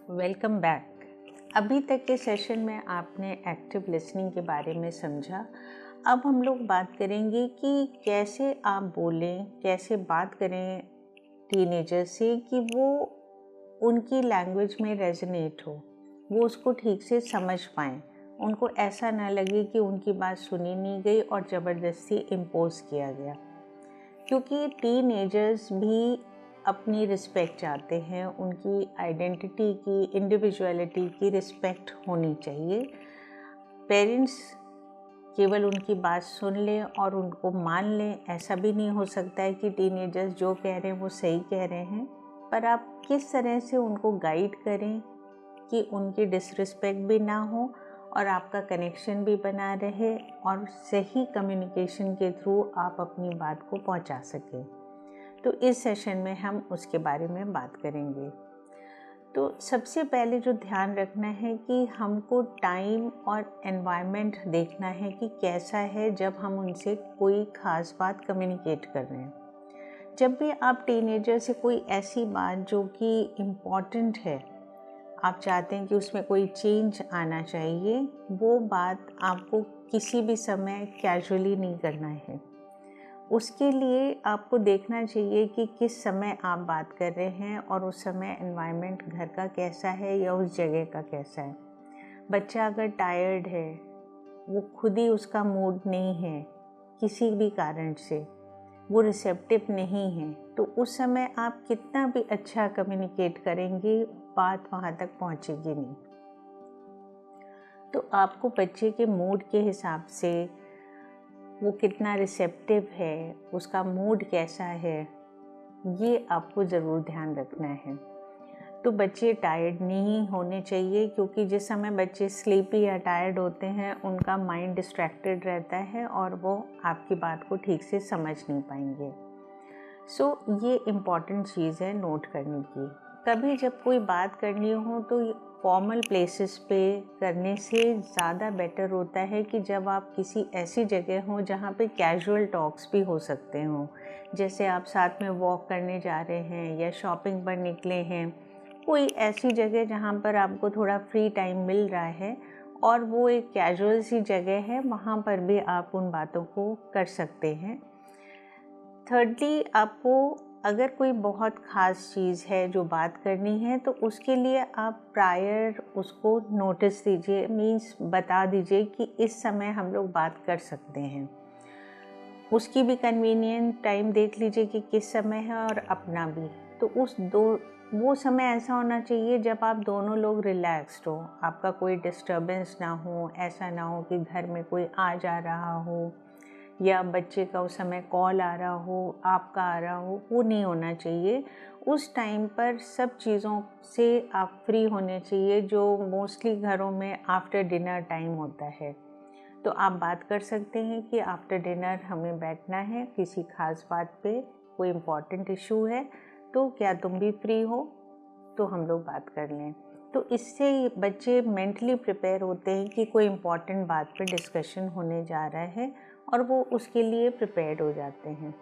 Welcome back. अभी तक के सेशन में आपने एक्टिव लिसनिंग के बारे में समझा। अब हम लोग बात करेंगे कि कैसे आप बोलें, कैसे बात करें टीनेजर से कि वो उनकी लैंग्वेज में रेजोनेट हो, वो उसको ठीक से समझ पाएँ, उनको ऐसा ना लगे कि उनकी बात सुनी नहीं गई और ज़बरदस्ती इम्पोज किया गया। क्योंकि टीनेजर्स भी अपनी रिस्पेक्ट चाहते हैं, उनकी आइडेंटिटी की, इंडिविजुअलिटी की रिस्पेक्ट होनी चाहिए। पेरेंट्स केवल उनकी बात सुन लें और उनको मान लें, ऐसा भी नहीं हो सकता है कि टीनेजर्स जो कह रहे हैं वो सही कह रहे हैं। पर आप किस तरह से उनको गाइड करें कि उनकी डिसरिस्पेक्ट भी ना हो और आपका कनेक्शन भी बना रहे और सही कम्युनिकेशन के थ्रू आप अपनी बात को पहुंचा सकें। तो इस सेशन में हम उसके बारे में बात करेंगे। तो सबसे पहले जो ध्यान रखना है कि हमको टाइम और एनवायरनमेंट देखना है कि कैसा है जब हम उनसे कोई ख़ास बात कम्युनिकेट कर रहे हैं। जब भी आप टीनेजर से कोई ऐसी बात जो कि इम्पॉर्टेंट है, आप चाहते हैं कि उसमें कोई चेंज आना चाहिए, वो बात आपको किसी भी समय कैजुअली नहीं करना है। उसके लिए आपको देखना चाहिए कि किस समय आप बात कर रहे हैं और उस समय एनवायरनमेंट घर का कैसा है या उस जगह का कैसा है। बच्चा अगर टायर्ड है, वो खुद ही उसका मूड नहीं है, किसी भी कारण से वो रिसेप्टिव नहीं है, तो उस समय आप कितना भी अच्छा कम्युनिकेट करेंगे, बात वहाँ तक पहुँचेगी नहीं। तो आपको बच्चे के मूड के हिसाब से वो कितना रिसेप्टिव है, उसका मूड कैसा है, ये आपको ज़रूर ध्यान रखना है। तो बच्चे टायर्ड नहीं होने चाहिए, क्योंकि जिस समय बच्चे स्लीपी या टायर्ड होते हैं उनका माइंड डिस्ट्रैक्टेड रहता है और वो आपकी बात को ठीक से समझ नहीं पाएंगे। ये इम्पॉर्टेंट चीज़ है नोट करने की। कभी जब कोई बात करनी हो तो फॉर्मल प्लेसेस पे करने से ज़्यादा बेटर होता है कि जब आप किसी ऐसी जगह हो जहाँ पे कैजुअल टॉक्स भी हो सकते हों, जैसे आप साथ में वॉक करने जा रहे हैं या शॉपिंग पर निकले हैं, कोई ऐसी जगह जहाँ पर आपको थोड़ा फ्री टाइम मिल रहा है और वो एक कैजुअल सी जगह है, वहाँ पर भी आप उन बातों को कर सकते हैं। थर्डली, आपको अगर कोई बहुत ख़ास चीज़ है जो बात करनी है तो उसके लिए आप प्रायर उसको नोटिस दीजिए, मीन्स बता दीजिए कि इस समय हम लोग बात कर सकते हैं। उसकी भी कन्वीनियंट टाइम देख लीजिए कि किस समय है और अपना भी। तो वो समय ऐसा होना चाहिए जब आप दोनों लोग रिलैक्स्ड हो, आपका कोई डिस्टर्बेंस ना हो, ऐसा ना हो कि घर में कोई आ जा रहा हो या बच्चे का उस समय कॉल आ रहा हो, आपका आ रहा हो, वो नहीं होना चाहिए। उस टाइम पर सब चीज़ों से आप फ्री होने चाहिए, जो मोस्टली घरों में आफ्टर डिनर टाइम होता है। तो आप बात कर सकते हैं कि आफ्टर डिनर हमें बैठना है, किसी खास बात पे कोई इम्पॉर्टेंट इशू है, तो क्या तुम भी फ्री हो, तो हम लोग बात कर लें। तो इससे बच्चे मेंटली प्रिपेयर होते हैं कि कोई इम्पॉर्टेंट बात पे डिस्कशन होने जा रहा है और वो उसके लिए प्रिपेयर्ड हो जाते हैं।